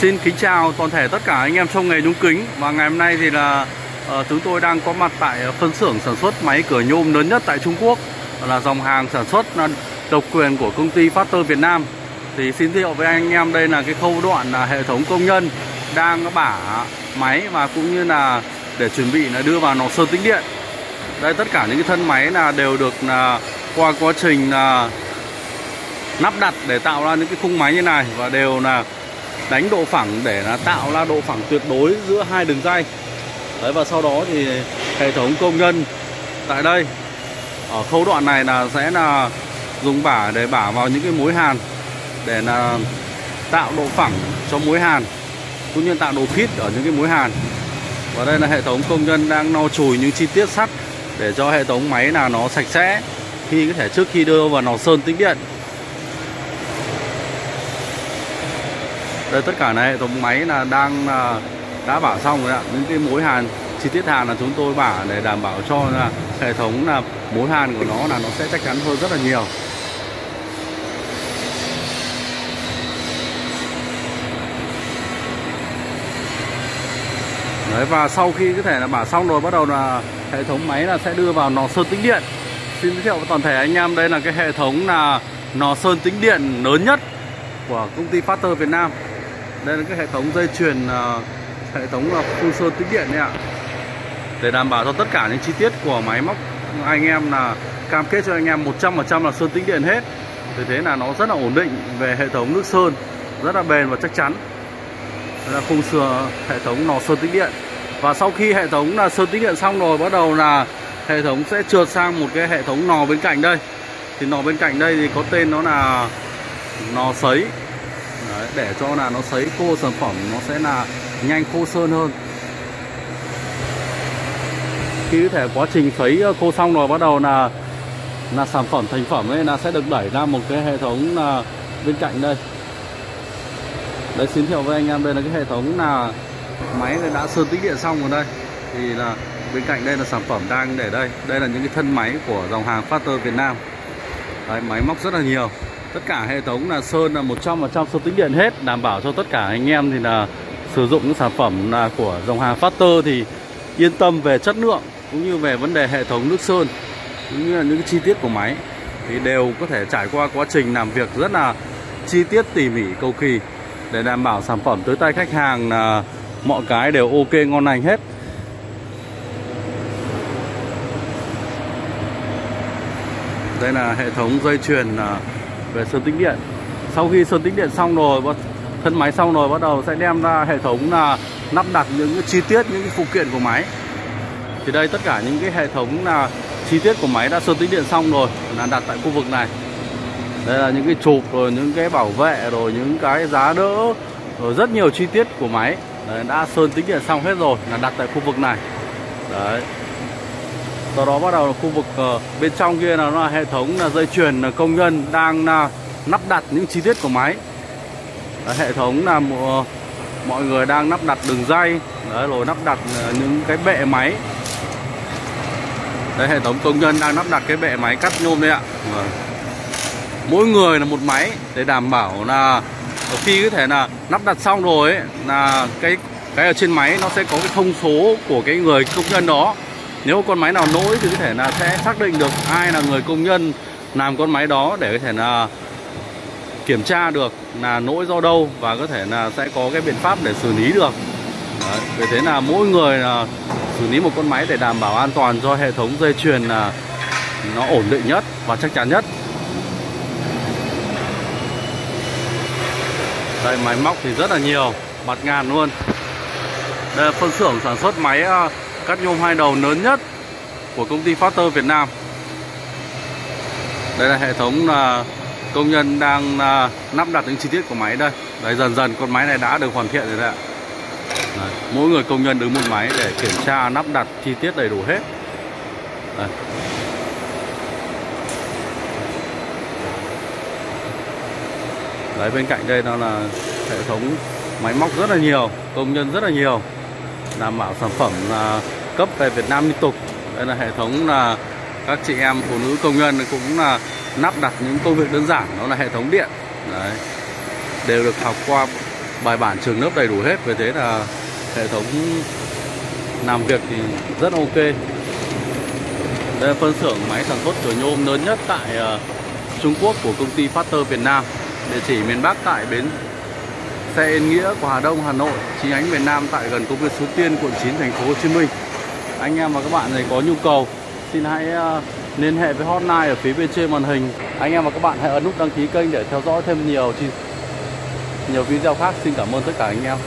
Xin kính chào toàn thể tất cả anh em trong nghề nhôm kính. Và ngày hôm nay thì là chúng tôi đang có mặt tại phân xưởng sản xuất máy cửa nhôm lớn nhất tại Trung Quốc, là dòng hàng sản xuất độc quyền của công ty Factor Việt Nam. Thì xin giới thiệu với anh em, đây là cái khâu đoạn là hệ thống công nhân đang bả máy và cũng như là để chuẩn bị là đưa vào nò sơn tĩnh điện. Đây, tất cả những cái thân máy là đều được qua quá trình lắp đặt để tạo ra những cái khung máy như này, và đều là đánh độ phẳng để là tạo ra độ phẳng tuyệt đối giữa hai đường ray. Đấy, và sau đó thì hệ thống công nhân tại đây ở khâu đoạn này là sẽ là dùng bả để bả vào những cái mối hàn để là tạo độ phẳng cho mối hàn cũng như tạo độ khít ở những cái mối hàn. Và đây là hệ thống công nhân đang lau chùi những chi tiết sắt để cho hệ thống máy là nó sạch sẽ khi có thể trước khi đưa vào nò sơn tĩnh điện. Đây, tất cả là hệ thống máy là đang đã bả xong rồi ạ. Những cái mối hàn, chi tiết hàn là chúng tôi bả để đảm bảo cho là hệ thống là mối hàn của nó là nó sẽ chắc chắn hơn rất là nhiều. Đấy, và sau khi có thể là bả xong rồi, bắt đầu là hệ thống máy là sẽ đưa vào nò sơn tĩnh điện. Xin giới thiệu với toàn thể anh em, đây là cái hệ thống là nò sơn tĩnh điện lớn nhất của công ty Factor Việt Nam. Đây là cái hệ thống dây chuyền, hệ thống là phun sơn tĩnh điện đấy ạ. Để đảm bảo cho tất cả những chi tiết của máy móc anh em là cam kết cho anh em 100% là sơn tĩnh điện hết. Vì thế là nó rất là ổn định về hệ thống nước sơn, rất là bền và chắc chắn. Đây là khung sườn hệ thống nò sơn tĩnh điện. Và sau khi hệ thống là sơn tĩnh điện xong rồi, bắt đầu là hệ thống sẽ trượt sang một cái hệ thống nò bên cạnh đây. Thì nò bên cạnh đây thì có tên nó là nò sấy. Đấy, để cho là nó sấy khô sản phẩm nó sẽ là nhanh khô sơn hơn. Khi có thể quá trình sấy khô xong rồi, bắt đầu là sản phẩm thành phẩm ấy là sẽ được đẩy ra một cái hệ thống là bên cạnh đây. Đấy, xin thiệu với anh em, đây là cái hệ thống là máy đã sơn tĩnh điện xong rồi đây. Thì là bên cạnh đây là sản phẩm đang để đây. Đây là những cái thân máy của dòng hàng Factor Việt Nam. Đấy, máy móc rất là nhiều. Tất cả hệ thống là sơn là 100% sơn tĩnh điện hết, đảm bảo cho tất cả anh em thì là sử dụng những sản phẩm là của dòng hàng Factor thì yên tâm về chất lượng cũng như về vấn đề hệ thống nước sơn cũng như là những cái chi tiết của máy thì đều có thể trải qua quá trình làm việc rất là chi tiết, tỉ mỉ, cầu kỳ để đảm bảo sản phẩm tới tay khách hàng là mọi cái đều ok, ngon lành hết. Đây là hệ thống dây chuyền về sơn tĩnh điện. Sau khi sơn tĩnh điện xong rồi, thân máy xong rồi, bắt đầu sẽ đem ra hệ thống là lắp đặt những cái chi tiết, những cái phụ kiện của máy. Thì đây, tất cả những cái hệ thống là chi tiết của máy đã sơn tĩnh điện xong rồi là đặt tại khu vực này. Đây là những cái chụp, rồi những cái bảo vệ, rồi những cái giá đỡ, rồi rất nhiều chi tiết của máy. Đấy, đã sơn tĩnh điện xong hết rồi là đặt tại khu vực này. Đấy. Sau đó bắt đầu là khu vực bên trong kia là nó là hệ thống là dây chuyền là công nhân đang lắp đặt những chi tiết của máy. Đấy, hệ thống là mọi người đang lắp đặt đường ray, đấy, rồi lắp đặt những cái bệ máy. Đấy, hệ thống công nhân đang lắp đặt cái bệ máy cắt nhôm đây ạ. Mỗi người là một máy để đảm bảo là khi có thể là lắp đặt xong rồi ấy, là cái ở trên máy nó sẽ có cái thông số của cái người công nhân đó. Nếu con máy nào lỗi thì có thể là sẽ xác định được ai là người công nhân làm con máy đó để có thể là kiểm tra được là lỗi do đâu và có thể là sẽ có cái biện pháp để xử lý được. Đấy, vì thế là mỗi người là xử lý một con máy để đảm bảo an toàn cho hệ thống dây chuyền là nó ổn định nhất và chắc chắn nhất. Đây, máy móc thì rất là nhiều, bạt ngàn luôn. Đây là phân xưởng sản xuất máy cắt nhôm hai đầu lớn nhất của công ty Factor Việt Nam. Đây là hệ thống là công nhân đang lắp đặt những chi tiết của máy đây. Đấy, dần dần con máy này đã được hoàn thiện rồi đấy ạ. Đấy, mỗi người công nhân đứng một máy để kiểm tra lắp đặt chi tiết đầy đủ hết. Đây. Đấy, bên cạnh đây nó là hệ thống máy móc rất là nhiều, công nhân rất là nhiều, đảm bảo sản phẩm là cấp về Việt Nam liên tục. Đây là hệ thống là các chị em phụ nữ công nhân cũng là lắp đặt những công việc đơn giản, đó là hệ thống điện. Đấy, đều được học qua bài bản, trường lớp đầy đủ hết. Vì thế là hệ thống làm việc thì rất ok. Đây là phân xưởng máy sản xuất cửa nhôm lớn nhất tại Trung Quốc của công ty Factor Việt Nam. Địa chỉ miền Bắc tại bến xe Yên Nghĩa của Hà Đông, Hà Nội. Chi nhánh miền Nam tại gần công viên Suối Tiên, quận 9, thành phố Hồ Chí Minh. Anh em và các bạn này có nhu cầu xin hãy liên hệ với hotline ở phía bên trên màn hình. Anh em và các bạn hãy ấn nút đăng ký kênh để theo dõi thêm nhiều video khác. Xin cảm ơn tất cả anh em.